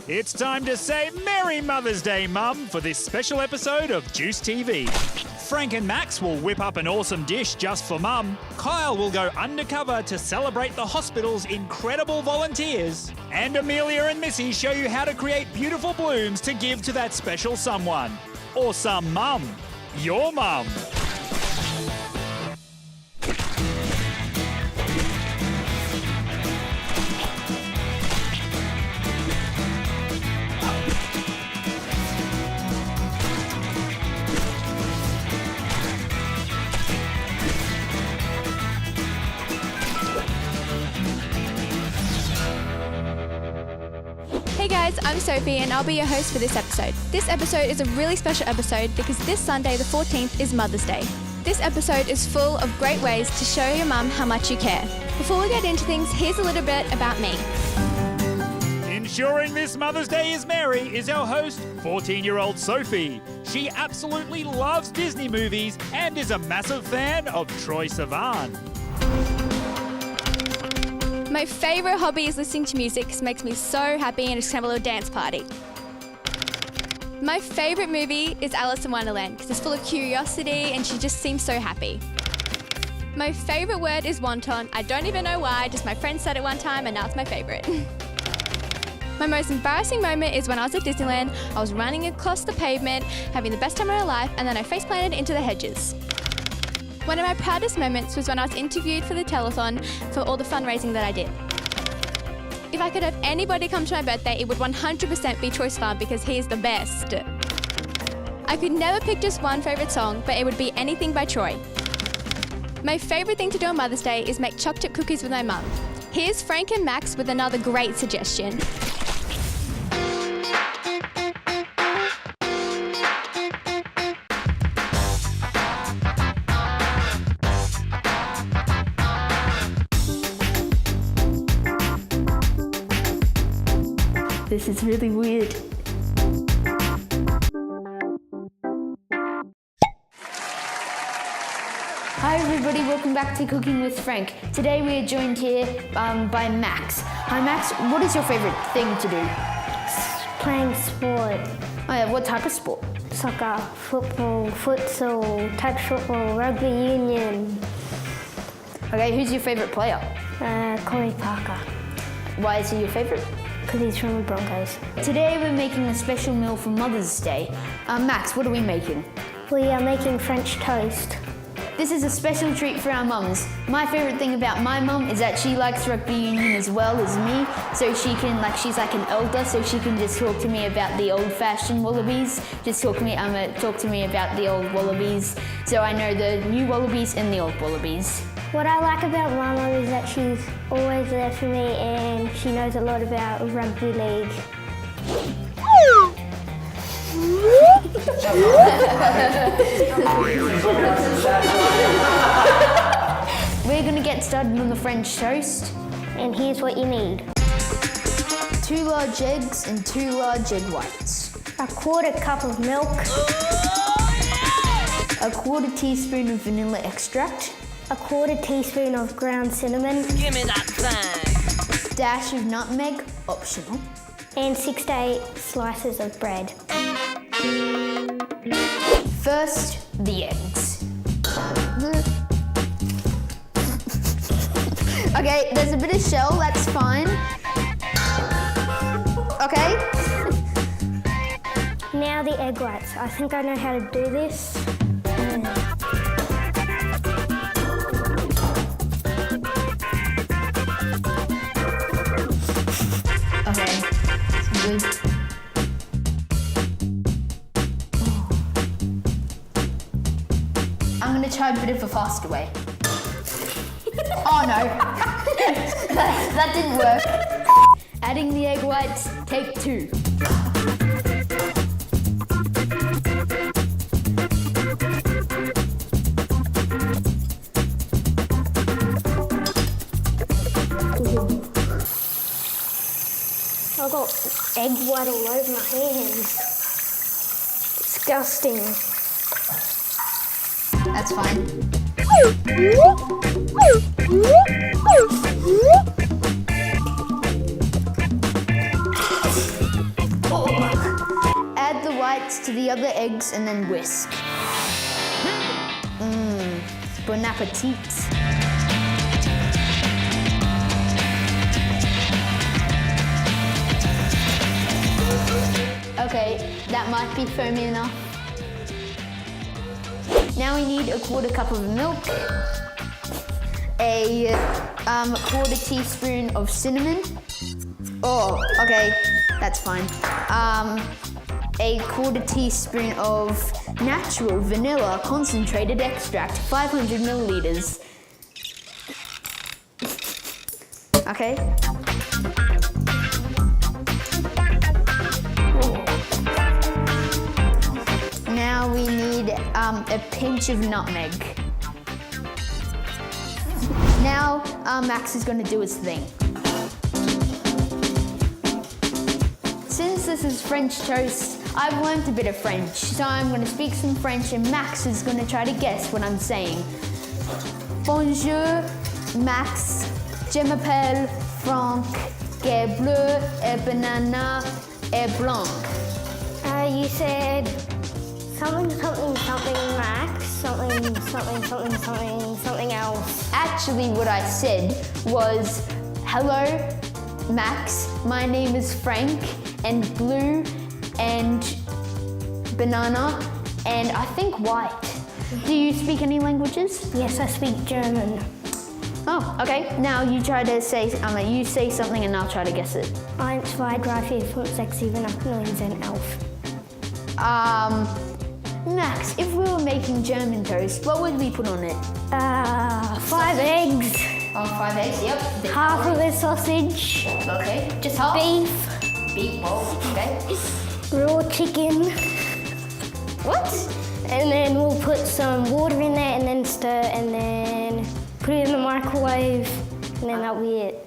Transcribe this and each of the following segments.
It's time to say Merry Mother's Day, Mum, for this special episode of Juice TV. Frank and Max will whip up an awesome dish just for Mum. Kyle will go undercover to celebrate the hospital's incredible volunteers. And Amelia and Missy show you how to create beautiful blooms to give to that special someone. Or some mum. Your mum. Hey guys, I'm Sophie and I'll be your host for this episode. This episode is a really special episode because this Sunday the 14th is Mother's Day. This episode is full of great ways to show your mum how much you care. Before we get into things, here's a little bit about me. Ensuring this Mother's Day is merry is our host, 14-year-old Sophie. She absolutely loves Disney movies and is a massive fan of Troye Sivan. My favourite hobby is listening to music because it makes me so happy and just have a little dance party. My favourite movie is Alice in Wonderland because it's full of curiosity and she just seems so happy. My favourite word is wonton. I don't even know why, just my friend said it one time and now it's my favourite. My most embarrassing moment is when I was at Disneyland. I was running across the pavement, having the best time of my life, and then I face planted into the hedges. One of my proudest moments was when I was interviewed for the telethon for all the fundraising that I did. If I could have anybody come to my birthday, it would 100% be Troye Sivan because he is the best. I could never pick just one favourite song, but it would be anything by Troye. My favourite thing to do on Mother's Day is make chocolate chip cookies with my mum. Here's Frank and Max with another great suggestion. This is really weird. Hi everybody, welcome back to Cooking with Frank. Today we are joined here by Max. Hi Max, what is your favourite thing to do? Playing sport. Oh yeah, what type of sport? Soccer, football, futsal, touch football, rugby union. Okay, who's your favourite player? Corey Parker, Why is he your favourite? because he's from the Broncos. Today we're making a special meal for Mother's Day. Max, what are we making? We are making French toast. This is a special treat for our mums. My favourite thing about my mum is that she likes rugby union as well as me, so she can, she's like an elder, so she can just talk to me about the old-fashioned wallabies, talk to me about the old wallabies, so I know the new wallabies and the old wallabies. What I like about my mum is that she's always there for me and she knows a lot about rugby league. We're going to get started on the French toast. And here's what you need. 2 large eggs and 2 large egg whites. A 1/4 cup of milk. A 1/4 teaspoon of vanilla extract. A 1/4 teaspoon of ground cinnamon. Give me that thing. Dash of nutmeg, optional. And 6 to 8 slices of bread. First, the eggs. Okay, there's a bit of shell, that's fine. Okay. Now the egg whites. I think I know how to do this. Okay, it's good. I'm gonna try a bit of a faster way. Oh no, that didn't work. Adding the egg whites, take 2. I've got egg white all over my hands. Disgusting. That's fine. Add the whites to the other eggs and then whisk. Bon appetit. Okay, that might be foamy enough. Now we need a 1/4 cup of milk, a 1/4 teaspoon of cinnamon. Oh, okay, that's fine. A 1/4 teaspoon of natural vanilla concentrated extract, 500 milliliters. Okay. Now we need a pinch of nutmeg. Now Max is going to do his thing. Since this is French toast, I've learned a bit of French, so I'm going to speak some French and Max is going to try to guess what I'm saying. Bonjour, Max. Je m'appelle Franck. Et bleu, et banana, et blanc. You said something, Max, something else. Actually, what I said was, hello, Max, my name is Frank, and blue, and banana, and I think white. Do you speak any languages? Yes, I speak German. Oh, okay. Now you try to say, you say something and I'll try to guess it. 1, 2, 3, 4, 5, 6, 7, 8, 9, 10, 11. Max, if we were making German toast, what would we put on it? 5 eggs. Oh, 5 eggs, yep. Half of a sausage. Okay, just half? Beef. Beef, whoa, okay. Raw chicken. What? And then we'll put some water in there and then stir and then put it in the microwave and then that'll be it.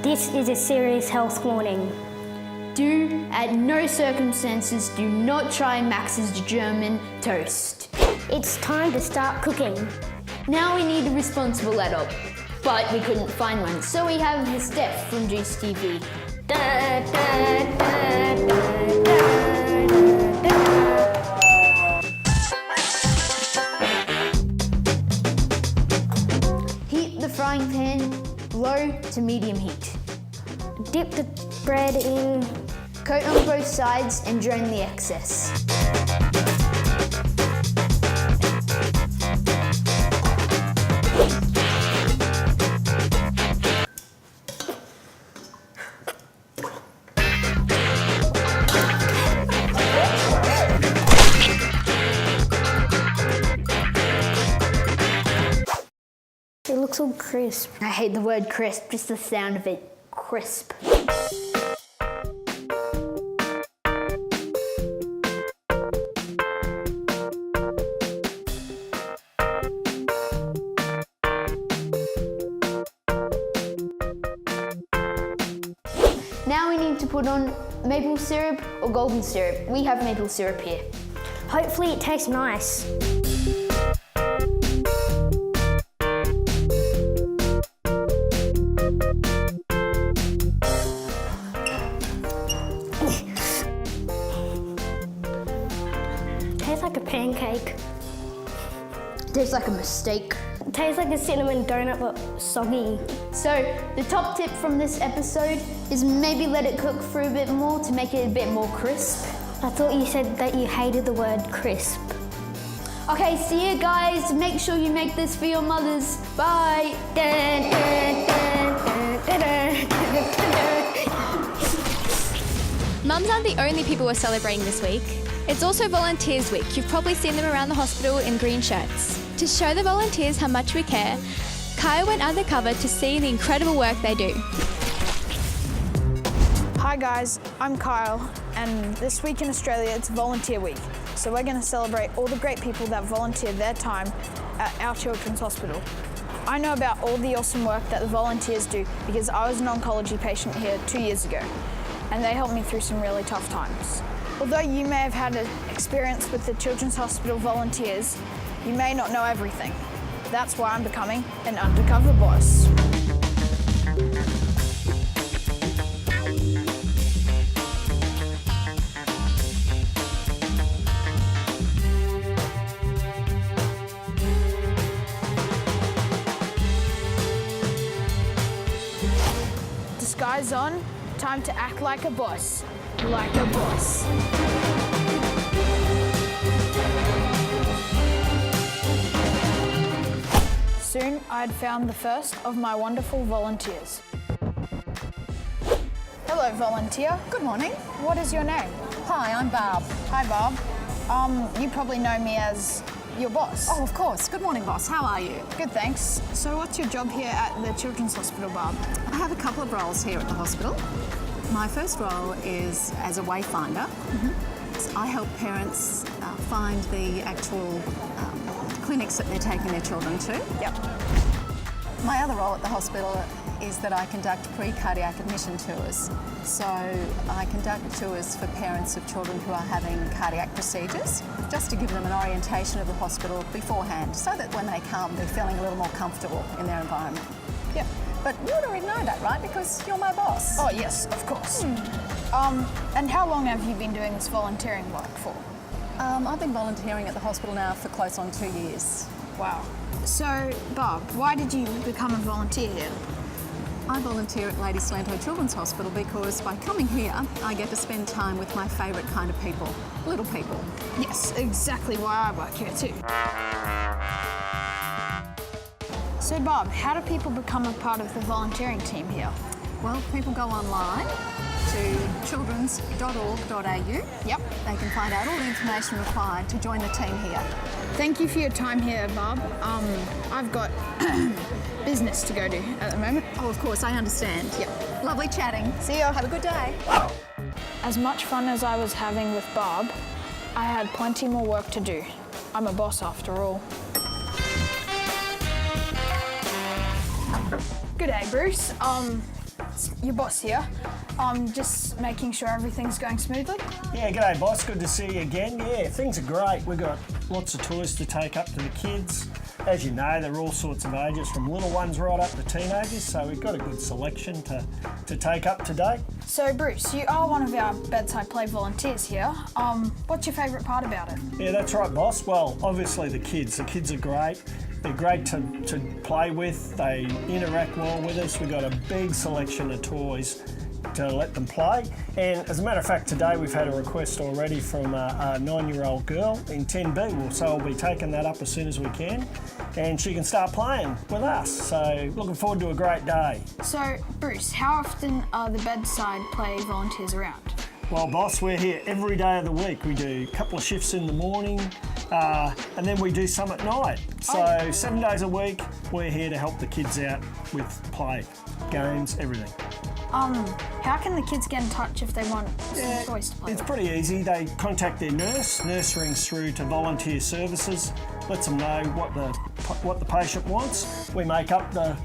This is a serious health warning. At no circumstances, do not try Max's German toast. It's time to start cooking. Now we need a responsible adult, but we couldn't find one, so we have Steph from Juice TV. Heat the frying pan low to medium heat. Dip the bread in. Coat on both sides and drain the excess. It looks all crisp. I hate the word crisp, just the sound of it. Crisp. Now we need to put on maple syrup or golden syrup. We have maple syrup here. Hopefully it tastes nice. Tastes like a pancake. Tastes like a mistake. It tastes like a cinnamon donut but soggy. So the top tip from this episode is maybe let it cook for a bit more to make it a bit more crisp. I thought you said that you hated the word crisp. Okay, see you guys. Make sure you make this for your mothers. Bye. Dun, dun, dun, dun, dun, dun, dun. Mums aren't the only people we're celebrating this week. It's also Volunteers Week. You've probably seen them around the hospital in green shirts. To show the volunteers how much we care, Kaya went undercover to see the incredible work they do. Hi guys, I'm Kyle, and this week in Australia it's Volunteer Week. So we're going to celebrate all the great people that volunteered their time at our children's hospital. I know about all the awesome work that the volunteers do because I was an oncology patient here 2 years ago, and they helped me through some really tough times. Although you may have had an experience with the Children's Hospital volunteers, you may not know everything. That's why I'm becoming an undercover boss. Disguise on, time to act like a boss. Like a boss. Soon I'd found the first of my wonderful volunteers. Hello, volunteer. Good morning. What is your name? Hi, I'm Barb. Hi, Bob. You probably know me as your boss. Oh, of course. Good morning, boss. How are you? Good, thanks. So what's your job here at the Children's Hospital, Barb? I have a couple of roles here at the hospital. My first role is as a wayfinder. So I help parents find the actual clinics that they're taking their children to. Yep. My other role at the hospital is that I conduct pre-cardiac admission tours. So I conduct tours for parents of children who are having cardiac procedures, just to give them an orientation of the hospital beforehand, so that when they come, they're feeling a little more comfortable in their environment. Yep. But you would already know that, right? Because you're my boss. Oh, yes, of course. And how long have you been doing this volunteering work for? I've been volunteering at the hospital now for close on 2 years. Wow. So, Bob, why did you become a volunteer here? I volunteer at Lady Salento Children's Hospital because by coming here, I get to spend time with my favourite kind of people, little people. Yes, exactly why I work here too. So, Bob, how do people become a part of the volunteering team here? Well, people go online to childrens.org.au. Yep. They can find out all the information required to join the team here. Thank you for your time here, Bob. I've got business to go to at the moment. Oh, of course, I understand. Yep. Lovely chatting. See ya. Have a good day. As much fun as I was having with Bob, I had plenty more work to do. I'm a boss after all. Good day, Bruce. It's your boss here. Just making sure everything's going smoothly. Yeah, g'day boss, good to see you again. Yeah, things are great. We've got lots of toys to take up to the kids. As you know, they're all sorts of ages, from little ones right up to teenagers, so we've got a good selection to take up today. So, Bruce, you are one of our bedside play volunteers here. What's your favourite part about it? Yeah, that's right, boss. Well, obviously the kids. The kids are great. They're great to play with. They interact well with us. We've got a big selection of toys to let them play. And as a matter of fact, today we've had a request already from a 9-year-old girl in 10B, so we'll be taking that up as soon as we can. And she can start playing with us. So looking forward to a great day. So, Bruce, how often are the bedside play volunteers around? Well, boss, we're here every day of the week. We do a couple of shifts in the morning, and then we do some at night. So 7 days a week, we're here to help the kids out with play, games, everything. How can the kids get in touch if they want some toys to play It's with? pretty easy. They contact their nurse. Nurse rings through to volunteer services, lets them know what the patient wants. We make up the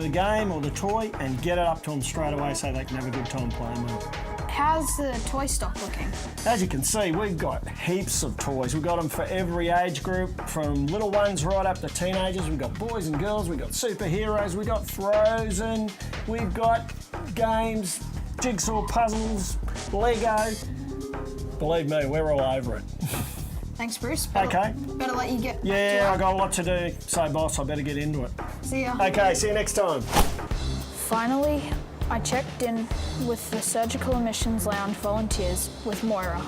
game or the toy and get it up to them straight away so they can have a good time playing with it. How's the toy stock looking? As you can see, we've got heaps of toys. We've got them for every age group, from little ones right up to teenagers. We've got boys and girls, we've got superheroes, we've got Frozen, we've got games, jigsaw puzzles, Lego. Believe me, we're all over it. Thanks, Bruce. Okay. Better let you get Yeah, back I've got a lot to do, so boss, I better get into it. See ya. Okay, see you next time. Finally, I checked in with the Surgical Admissions Lounge volunteers with Moira.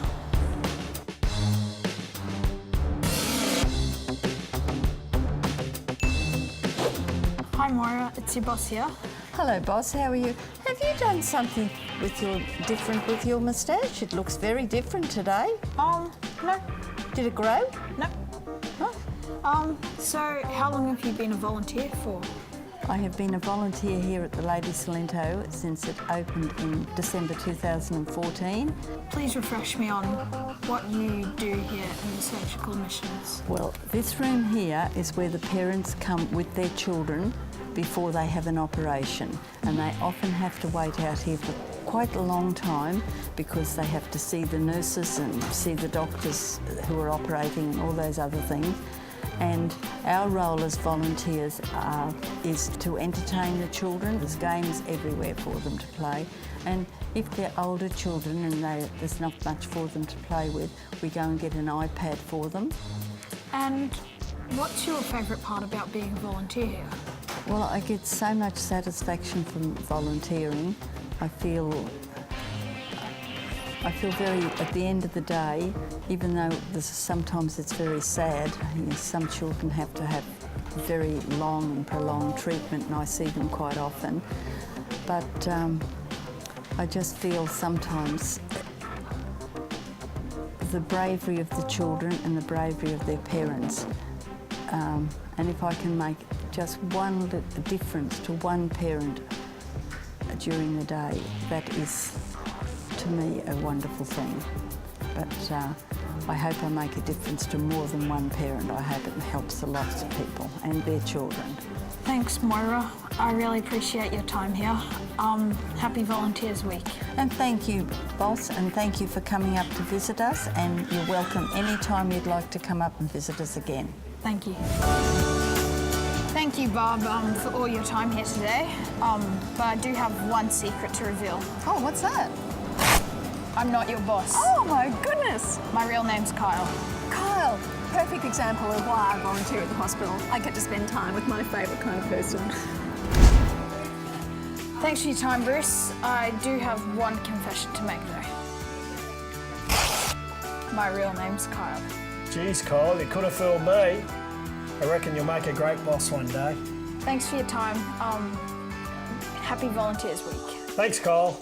Hi Moira, it's your boss here. Hello, boss. How are you? Have you done something different with your moustache? It looks very different today. No, Did it grow? no. So how long have you been a volunteer for? I have been a volunteer here at the Lady Salento since it opened in December 2014. Please refresh me on what you do here in the surgical admissions. Well, this room here is where the parents come with their children before they have an operation, and they often have to wait out here for quite a long time because they have to see the nurses and see the doctors who are operating and all those other things. And our role as volunteers is to entertain the children. There's games everywhere for them to play. And if they're older children and there's not much for them to play with, we go and get an iPad for them. And what's your favourite part about being a volunteer here? Well, I get so much satisfaction from volunteering. I feel very, at the end of the day, even though sometimes it's very sad, some children have to have very long and prolonged treatment, and I see them quite often. But I just feel sometimes the bravery of the children and the bravery of their parents. And if I can make just one difference to one parent during the day, that is, to me, a wonderful thing. But I hope I make a difference to more than one parent. I hope it helps a lot of people and their children. Thanks, Moira. I really appreciate your time here. Happy Volunteers Week. And thank you, Boss, and thank you for coming up to visit us, and you're welcome anytime you'd like to come up and visit us again. Thank you. Thank you, Bob, for all your time here today. But I do have one secret to reveal. Oh, what's that? I'm not your boss. Oh my goodness! My real name's Kyle. Kyle, perfect example of why I volunteer at the hospital. I get to spend time with my favourite kind of person. Thanks for your time, Bruce. I do have one confession to make, though. My real name's Kyle. Geez, Kyle, you could have fooled me. I reckon you'll make a great boss one day. Thanks for your time. Happy Volunteers Week. Thanks, Kyle.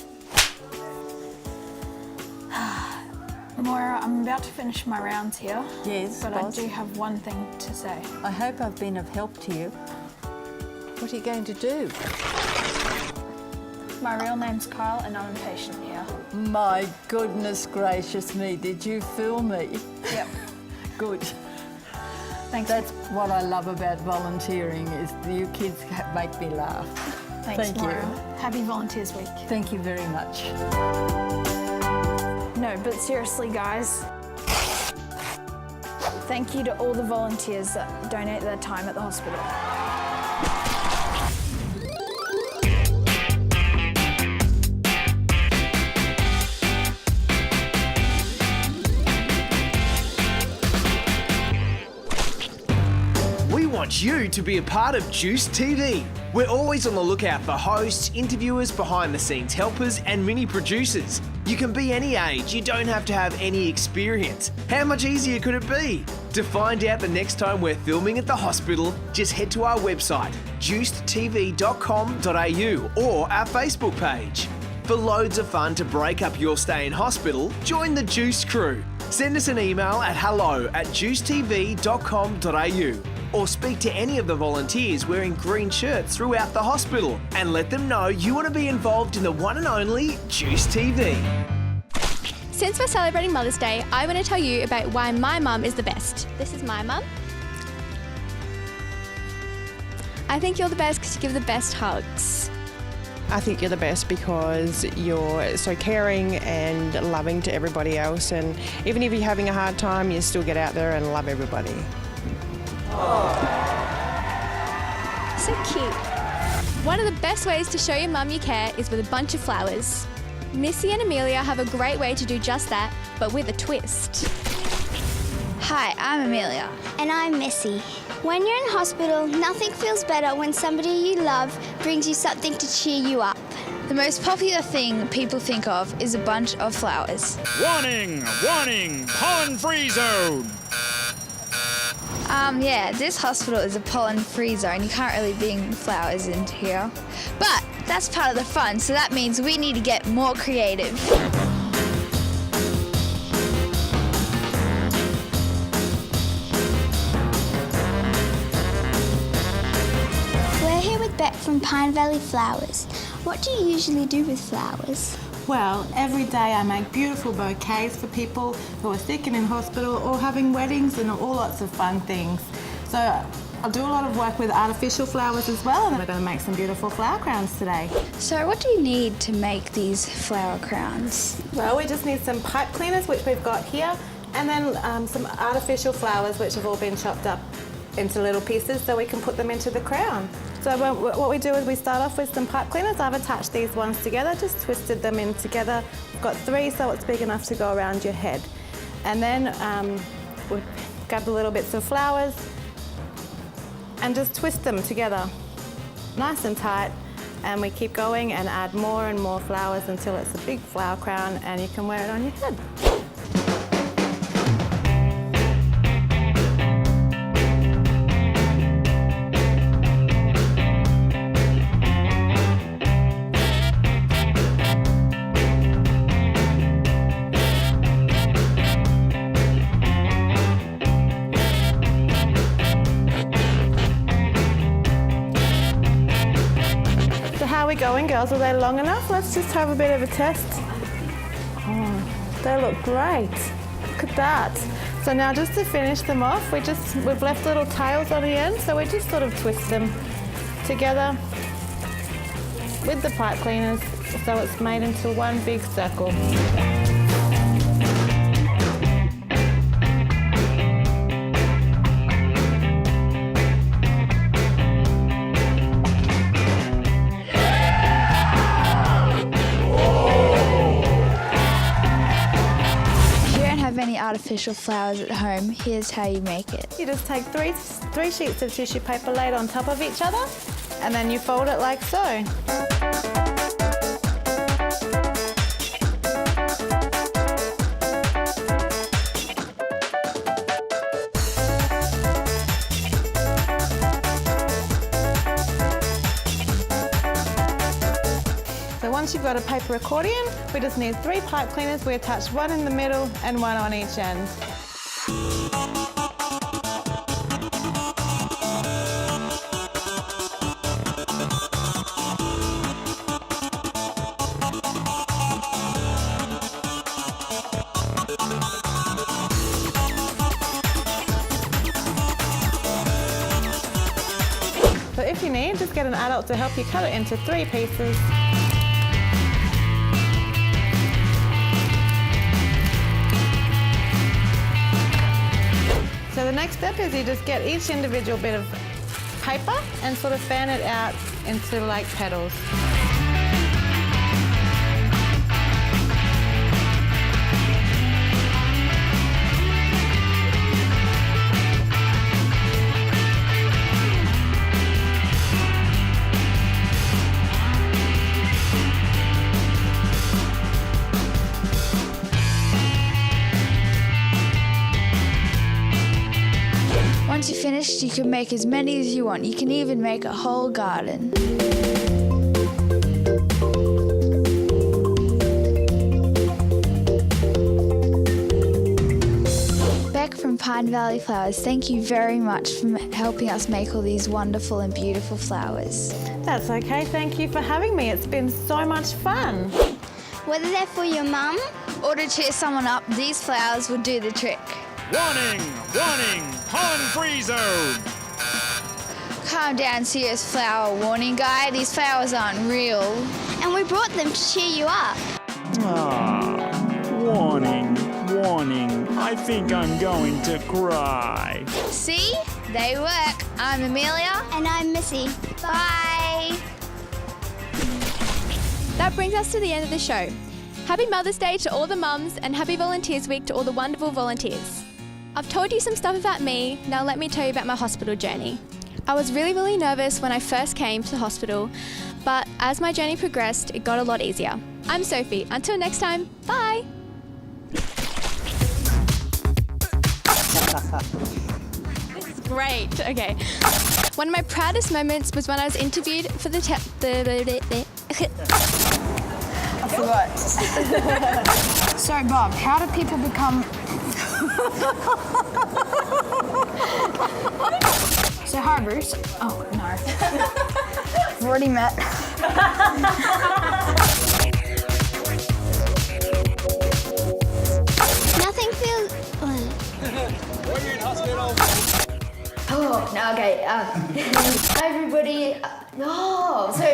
Moira, I'm about to finish my rounds here. Yes, But Boss. I do have one thing to say. I hope I've been of help to you. What are you going to do? My real name's Kyle and I'm a patient here. My goodness gracious me, did you fool me? Yep. Good. Thanks. That's what I love about volunteering, is you kids make me laugh. Thanks, Thank you. Moira. Happy Volunteers Week. Thank you very much. No, but seriously, guys. Thank you to all the volunteers that donate their time at the hospital. We want you to be a part of Juice TV. We're always on the lookout for hosts, interviewers, behind-the-scenes helpers, and mini producers. You can be any age, you don't have to have any experience. How much easier could it be? To find out the next time we're filming at the hospital, just head to our website, juicedtv.com.au, or our Facebook page. For loads of fun to break up your stay in hospital, join the Juice crew. Send us an email at hello@juicetv.com.au. or speak to any of the volunteers wearing green shirts throughout the hospital and let them know you want to be involved in the one and only Juice TV. Since we're celebrating Mother's Day, I want to tell you about why my mum is the best. This is my mum. I think you're the best because you give the best hugs. I think you're the best because you're so caring and loving to everybody else, and even if you're having a hard time, you still get out there and love everybody. So cute. One of the best ways to show your mum you care is with a bunch of flowers. Missy and Amelia have a great way to do just that, but with a twist. Hi, I'm Amelia. And I'm Missy. When you're in hospital, nothing feels better when somebody you love brings you something to cheer you up. The most popular thing people think of is a bunch of flowers. Warning! Warning! Pollen-free zone! Yeah, this hospital is a pollen-free zone. You can't really bring flowers into here. But that's part of the fun, so that means we need to get more creative. We're here with Beck from Pine Valley Flowers. What do you usually do with flowers? Well, every day I make beautiful bouquets for people who are sick and in hospital or having weddings and all lots of fun things. So I'll do a lot of work with artificial flowers as well, and we're going to make some beautiful flower crowns today. So what do you need to make these flower crowns? Well, we just need some pipe cleaners, which we've got here, and then some artificial flowers, which have all been chopped up into little pieces so we can put them into the crown. So what we do is we start off with some pipe cleaners. I've attached these ones together, just twisted them in together. I've got 3 so it's big enough to go around your head. And then we grab the little bits of flowers and just twist them together, nice and tight. And we keep going and add more and more flowers until it's a big flower crown and you can wear it on your head. How are we going, girls? Are they long enough? Let's just have a bit of a test. Oh, they look great. Look at that. So now just to finish them off, we've left little tails on the end, so we just sort of twist them together with the pipe cleaners so it's made into one big circle. Artificial flowers at home, here's how you make it. You just take three sheets of tissue paper laid on top of each other and then you fold it like so. So once you've got a paper accordion, we just need 3 pipe cleaners. We attach 1 in the middle and 1 on each end. So if you need, just get an adult to help you cut it into 3 pieces. So the next step is you just get each individual bit of paper and sort of fan it out into like petals. Once you're finished, you can make as many as you want. You can even make a whole garden. Beck from Pine Valley Flowers, thank you very much for helping us make all these wonderful and beautiful flowers. That's okay, thank you for having me. It's been so much fun. Whether they're for your mum or to cheer someone up, these flowers will do the trick. Warning! Warning! Pollen-free zone! Calm down, serious flower warning guy. These flowers aren't real. And we brought them to cheer you up. Ah, warning, warning. I think I'm going to cry. See? They work. I'm Amelia. And I'm Missy. Bye. That brings us to the end of the show. Happy Mother's Day to all the mums and happy Volunteers Week to all the wonderful volunteers. I've told you some stuff about me, now let me tell you about my hospital journey. I was really nervous when I first came to the hospital, but as my journey progressed, it got a lot easier. I'm Sophie. Until next time, bye! This is great. Okay. One of my proudest moments was when I was interviewed for the I forgot. So, Bob, how do people become... So, hi, Bruce. Oh, no. We've already met. Nothing feels... When you're in hospital. Oh, no, okay. Hi, everybody. Hi, everybody. What was it?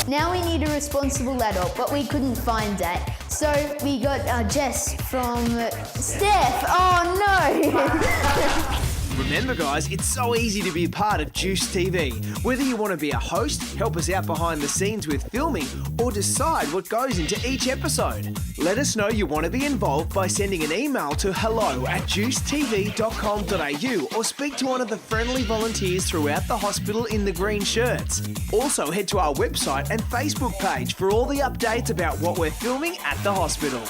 Now we need a responsible adult, but we couldn't find that. So we got Jess from Steph. Oh no! Remember guys, it's so easy to be a part of Juice TV. Whether you want to be a host, help us out behind the scenes with filming, or decide what goes into each episode. Let us know you want to be involved by sending an email to hello@juicetv.com.au or speak to one of the friendly volunteers throughout the hospital in the green shirts. Also head to our website and Facebook page for all the updates about what we're filming at the hospital.